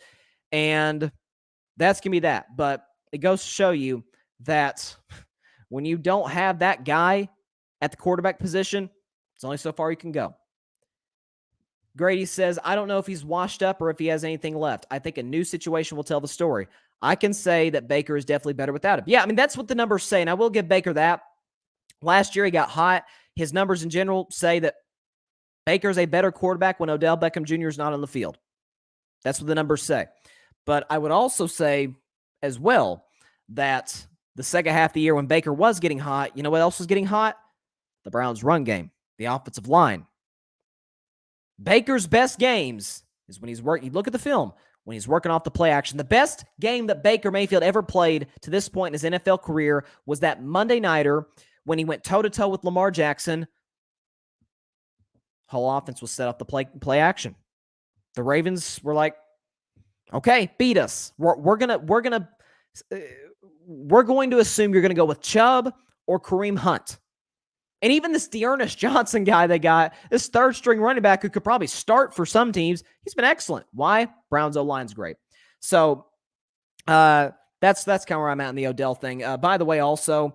and that's going to be that. But it goes to show you that when you don't have that guy at the quarterback position, it's only so far you can go. Grady says, I don't know if he's washed up or if he has anything left. I think a new situation will tell the story. I can say that Baker is definitely better without him. Yeah, I mean, that's what the numbers say, and I will give Baker that. Last year, he got hot. His numbers in general say that Baker's a better quarterback when Odell Beckham Jr. is not on the field. That's what the numbers say. But I would also say as well that the second half of the year when Baker was getting hot, you know what else was getting hot? The Browns' run game, the offensive line. Baker's best games is when he's working. You look at the film, when he's working off the play action. The best game that Baker Mayfield ever played to this point in his NFL career was that Monday nighter when he went toe-to-toe with Lamar Jackson. Whole offense was set up to play action. The Ravens were like, okay, beat us. We're going to assume you're going to go with Chubb or Kareem Hunt. And even this Dearness Johnson guy they got, this third-string running back who could probably start for some teams, he's been excellent. Why? Browns O-line's great. So that's kind of where I'm at in the Odell thing. By the way, also,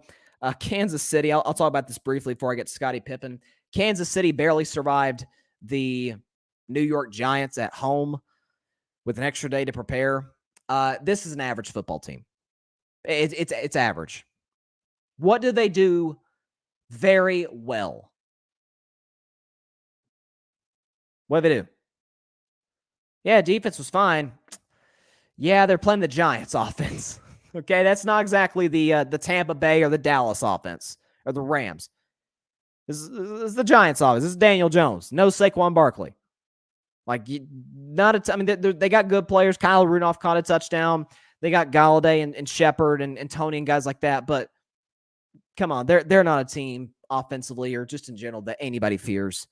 Kansas City, I'll talk about this briefly before I get to Scottie Pippen. Kansas City barely survived the New York Giants at home with an extra day to prepare. This is an average football team. It's average. What do they do very well? What do they do? Yeah, defense was fine. Yeah, they're playing the Giants offense. Okay, that's not exactly the Tampa Bay or the Dallas offense or the Rams. This is the Giants offense. This is Daniel Jones. No Saquon Barkley. Like, they got good players. Kyle Rudolph caught a touchdown. They got Galladay and Shepard and Tony and guys like that. But come on, they're not a team offensively or just in general that anybody fears.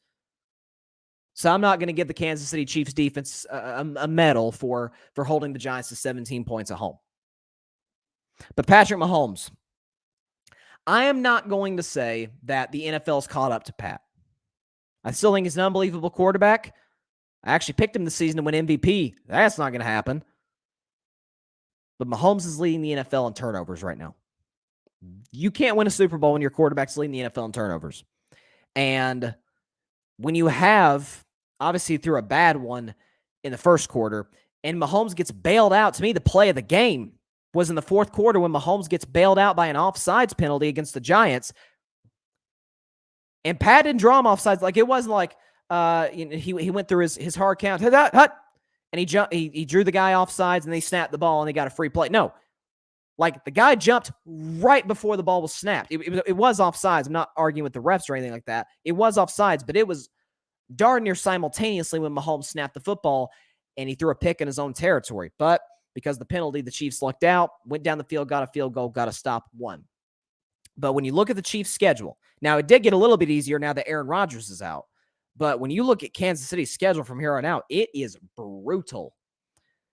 So I'm not going to give the Kansas City Chiefs defense a medal for holding the Giants to 17 points at home. But Patrick Mahomes, I am not going to say that the NFL's caught up to Pat. I still think he's an unbelievable quarterback. I actually picked him this season to win MVP. That's not going to happen. But Mahomes is leading the NFL in turnovers right now. You can't win a Super Bowl when your quarterback's leading the NFL in turnovers. And when you have, obviously through a bad one in the first quarter, and Mahomes gets bailed out, to me, the play of the game was in the fourth quarter when Mahomes gets bailed out by an offsides penalty against the Giants. And Pat didn't draw him offsides. Like, it wasn't like he went through his hard count, and he drew the guy offsides, and they snapped the ball, and they got a free play. No. Like, the guy jumped right before the ball was snapped. It was offsides. I'm not arguing with the refs or anything like that. It was offsides, but it was darn near simultaneously when Mahomes snapped the football, and he threw a pick in his own territory. But because of the penalty, the Chiefs lucked out, went down the field, got a field goal, got a stop, won. But when you look at the Chiefs' schedule, now it did get a little bit easier now that Aaron Rodgers is out. But when you look at Kansas City's schedule from here on out, it is brutal.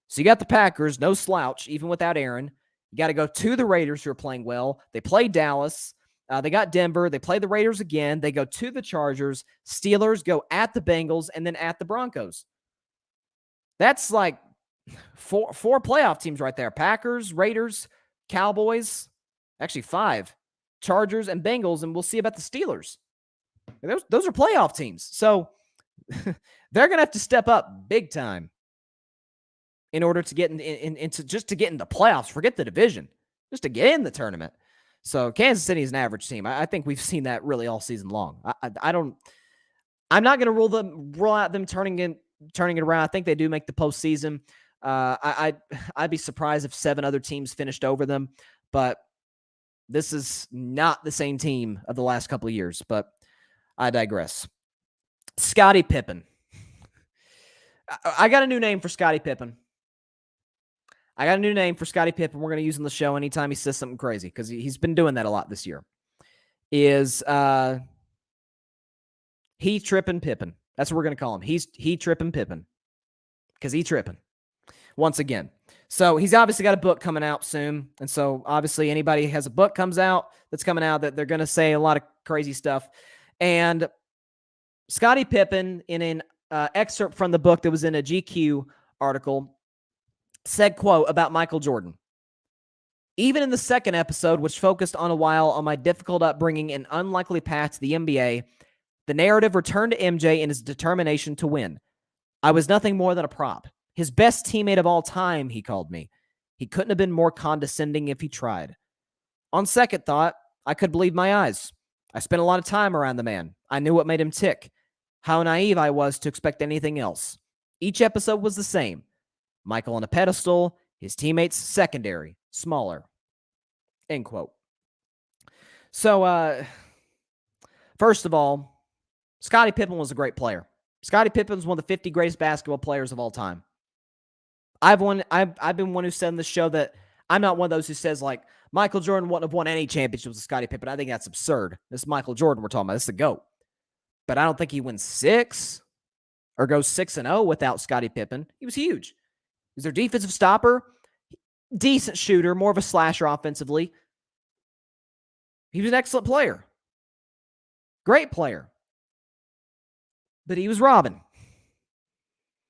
So you got the Packers, no slouch, even without Aaron. You got to go to the Raiders, who are playing well. They play Dallas. They got Denver. They play the Raiders again. They go to the Chargers. Steelers go at the Bengals and then at the Broncos. That's like four playoff teams right there. Packers, Raiders, Cowboys. Actually, 5. Chargers and Bengals, and we'll see about the Steelers. Those are playoff teams. So they're going to have to step up big time in order to get into just to get into playoffs. Forget the division, just to get in the tournament. So Kansas City is an average team. I think we've seen that really all season long. I'm not going to rule out them turning it around. I think they do make the postseason. I'd be surprised if 7 other teams finished over them, but this is not the same team of the last couple of years. But I digress. Scottie Pippen. I got a new name for Scottie Pippen. We're going to use on the show anytime he says something crazy, because he's been doing that a lot this year. Is he Trippin Pippen? That's what we're going to call him. He Trippin Pippen, because he tripping once again. So he's obviously got a book coming out soon, and so obviously anybody who has a book that's coming out that they're going to say a lot of crazy stuff. And Scottie Pippen, in an excerpt from the book that was in a GQ article, said, quote, about Michael Jordan. Even in the second episode, which focused on a while on my difficult upbringing and unlikely path to the NBA, the narrative returned to MJ and his determination to win. I was nothing more than a prop. His best teammate of all time, he called me. He couldn't have been more condescending if he tried. On second thought, I could believe my eyes. I spent a lot of time around the man. I knew what made him tick. How naive I was to expect anything else. Each episode was the same. Michael on a pedestal, his teammates secondary, smaller. End quote. So, first of all, Scottie Pippen was a great player. Scottie Pippen was one of the 50 greatest basketball players of all time. I've been one who said on the show that I'm not one of those who says, like, Michael Jordan wouldn't have won any championships with Scottie Pippen. I think that's absurd. This is Michael Jordan we're talking about. This is the GOAT. But I don't think he wins 6 or goes 6-0 without Scottie Pippen. He was huge. He's their defensive stopper, decent shooter, more of a slasher offensively. He was an excellent player. Great player. But he was robbing.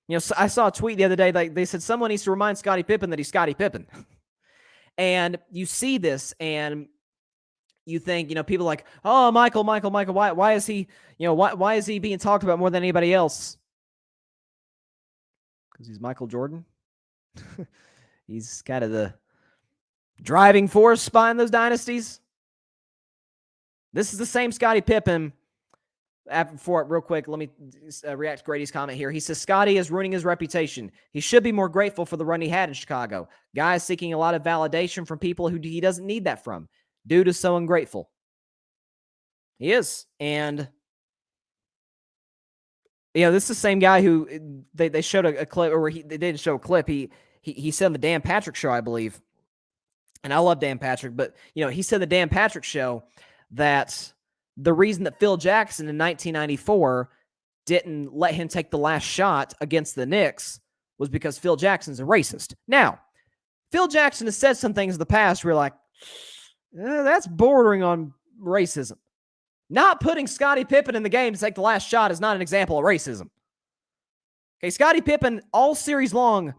You know, I saw a tweet the other day, like they said someone needs to remind Scottie Pippen that he's Scottie Pippen. And you see this and you think, you know, people like, oh, Michael, why is he, you know, why is he being talked about more than anybody else? Because he's Michael Jordan. He's kind of the driving force behind those dynasties. This is the same Scottie Pippen. Before it, real quick, let me react to Grady's comment here. He says, Scottie is ruining his reputation. He should be more grateful for the run he had in Chicago. Guy is seeking a lot of validation from people who he doesn't need that from. Dude is so ungrateful. He is. And, you know, this is the same guy who they showed a clip, or they didn't show a clip. He said on the Dan Patrick Show, I believe, and I love Dan Patrick, but, you know, he said the Dan Patrick Show that the reason that Phil Jackson in 1994 didn't let him take the last shot against the Knicks was because Phil Jackson's a racist. Now, Phil Jackson has said some things in the past where you're like, that's bordering on racism. Not putting Scottie Pippen in the game to take the last shot is not an example of racism. Okay, Scottie Pippen all series long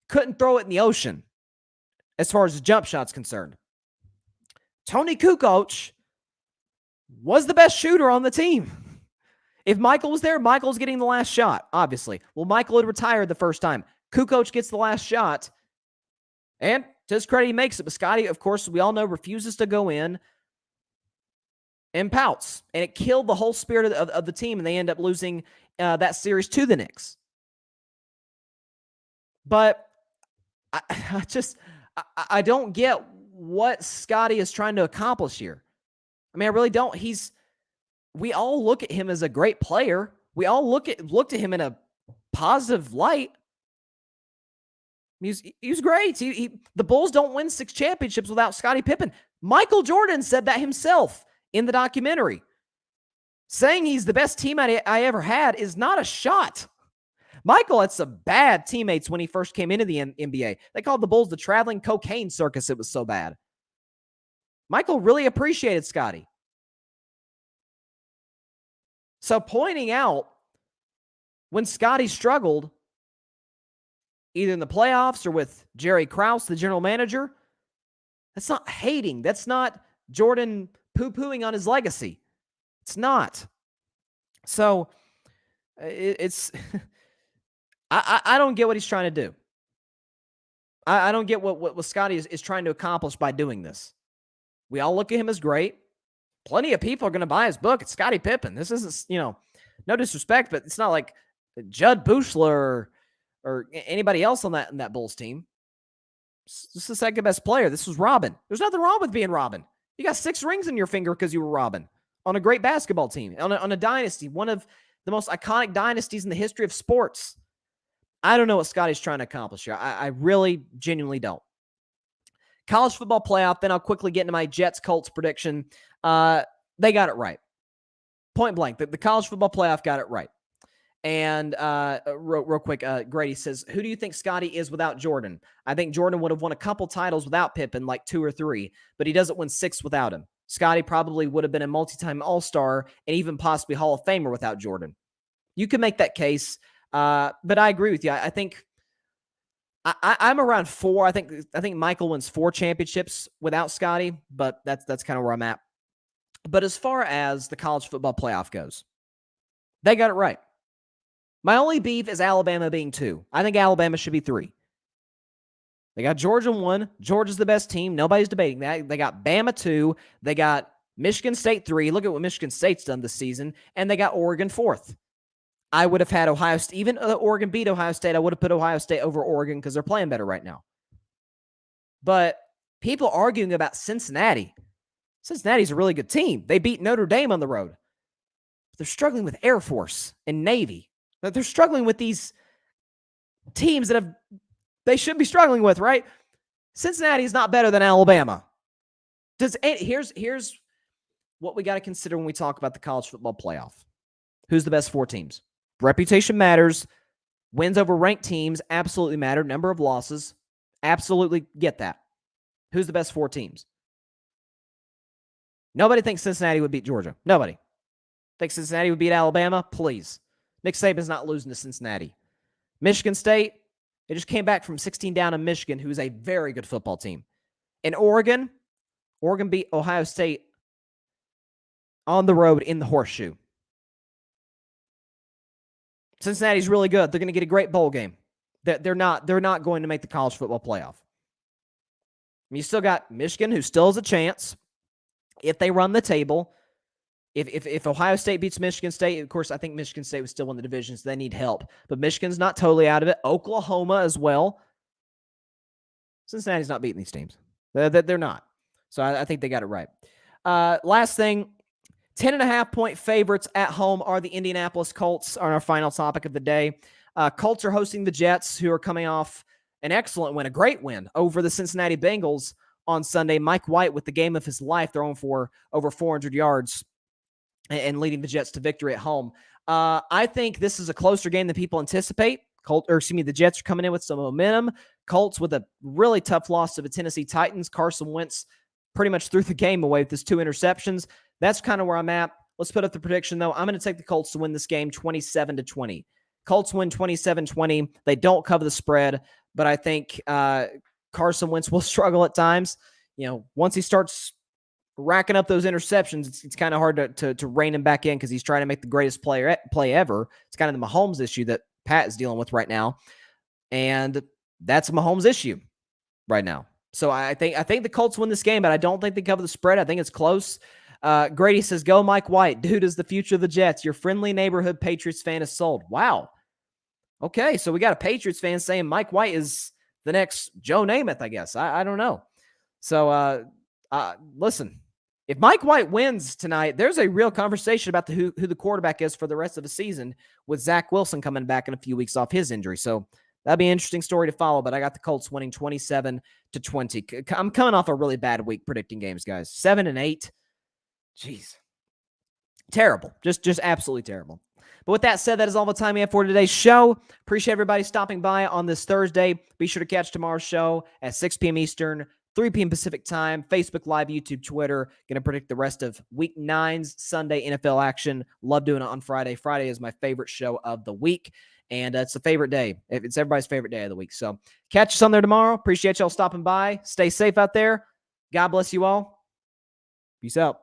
couldn't throw it in the ocean as far as the jump shot's concerned. Tony Kukoc was the best shooter on the team. If Michael was there, Michael's getting the last shot, obviously. Well, Michael had retired the first time. Kukoc gets the last shot, and to his credit, he makes it. But Scottie, of course, we all know, refuses to go in and pouts. And it killed the whole spirit of the team, and they end up losing that series to the Knicks. But I don't get what Scottie is trying to accomplish here. I mean, I really don't. We all look at him as a great player. We all look at him in a positive light. He was great. The Bulls don't win 6 championships without Scottie Pippen. Michael Jordan said that himself in the documentary. Saying he's the best teammate I ever had is not a shot. Michael had some bad teammates when he first came into the NBA. They called the Bulls the traveling cocaine circus. It was so bad. Michael really appreciated Scottie. So pointing out when Scottie struggled, either in the playoffs or with Jerry Krause, the general manager, that's not hating. That's not Jordan poo-pooing on his legacy. It's not. So it's I don't get what he's trying to do. I don't get what Scottie is trying to accomplish by doing this. We all look at him as great. Plenty of people are going to buy his book. It's Scottie Pippen. This isn't, no disrespect, but it's not like Judd Buechler or anybody else on that Bulls team. This is the second best player. This was Robin. There's nothing wrong with being Robin. You got 6 rings in your finger because you were Robin on a great basketball team, on a dynasty, one of the most iconic dynasties in the history of sports. I don't know what Scottie's trying to accomplish here. I really, genuinely don't. College football playoff, then I'll quickly get into my Jets-Colts prediction. They got it right. Point blank. The college football playoff got it right. And real quick, Grady says, who do you think Scottie is without Jordan? I think Jordan would have won a couple titles without Pippen, like 2 or 3, but he doesn't win 6 without him. Scottie probably would have been a multi-time All-Star and even possibly Hall of Famer without Jordan. You can make that case, but I agree with you. I think I'm around 4. I think Michael wins 4 championships without Scottie, but that's kind of where I'm at. But as far as the college football playoff goes, they got it right. My only beef is Alabama being 2. I think Alabama should be 3. They got Georgia 1. Georgia's the best team. Nobody's debating that. They got Bama 2. They got Michigan State 3. Look at what Michigan State's done this season. And they got Oregon 4th. I would have had Ohio State. Even Oregon beat Ohio State, I would have put Ohio State over Oregon because they're playing better right now. But people arguing about Cincinnati. Cincinnati's a really good team. They beat Notre Dame on the road. But they're struggling with Air Force and Navy. They're struggling with these teams that they should be struggling with, right? Cincinnati is not better than Alabama. Here's what we got to consider when we talk about the college football playoff. Who's the best 4 teams? Reputation matters. Wins over ranked teams absolutely matter. Number of losses, absolutely get that. Who's the best 4 teams? Nobody thinks Cincinnati would beat Georgia. Nobody. Think Cincinnati would beat Alabama? Please. Nick Saban's not losing to Cincinnati. Michigan State, they just came back from 16 down in Michigan, who's a very good football team. And Oregon beat Ohio State on the road in the horseshoe. Cincinnati's really good. They're going to get a great bowl game. They're not going to make the college football playoff. You still got Michigan, who still has a chance if they run the table. If Ohio State beats Michigan State, of course, I think Michigan State would still win the division, so they need help. But Michigan's not totally out of it. Oklahoma as well. Cincinnati's not beating these teams. They're not. So I think they got it right. Last thing, 10.5-point favorites at home are the Indianapolis Colts on our final topic of the day. Colts are hosting the Jets, who are coming off an excellent win, a great win over the Cincinnati Bengals on Sunday. Mike White with the game of his life, throwing for over 400 yards and leading the Jets to victory at home. I think this is a closer game than people anticipate. The Jets are coming in with some momentum. Colts with a really tough loss to the Tennessee Titans. Carson Wentz pretty much threw the game away with his 2 interceptions. That's kind of where I'm at. Let's put up the prediction, though. I'm going to take the Colts to win this game 27-20. Colts win 27-20. They don't cover the spread, but I think Carson Wentz will struggle at times. Once he starts racking up those interceptions, it's kind of hard to rein him back in because he's trying to make the greatest play ever. It's kind of the Mahomes issue that Pat is dealing with right now, and that's a Mahomes issue right now. So I think the Colts win this game, but I don't think they cover the spread. I think it's close. Grady says, "Go Mike White. Dude is the future of the Jets. Your friendly neighborhood Patriots fan is sold." Wow. Okay, so we got a Patriots fan saying Mike White is the next Joe Namath, I guess. I don't know. So listen, if Mike White wins tonight, there's a real conversation about who the quarterback is for the rest of the season, with Zach Wilson coming back in a few weeks off his injury. So that'd be an interesting story to follow, but I got the Colts winning 27-20. I'm coming off a really bad week predicting games, guys. 7-8. Jeez. Terrible. Just absolutely terrible. But with that said, that is all the time we have for today's show. Appreciate everybody stopping by on this Thursday. Be sure to catch tomorrow's show at 6 p.m. Eastern, 3 p.m. Pacific time, Facebook Live, YouTube, Twitter. Going to predict the rest of Week 9's Sunday NFL action. Love doing it on Friday. Friday is my favorite show of the week, and it's a favorite day. It's everybody's favorite day of the week. So catch us on there tomorrow. Appreciate y'all stopping by. Stay safe out there. God bless you all. Peace out.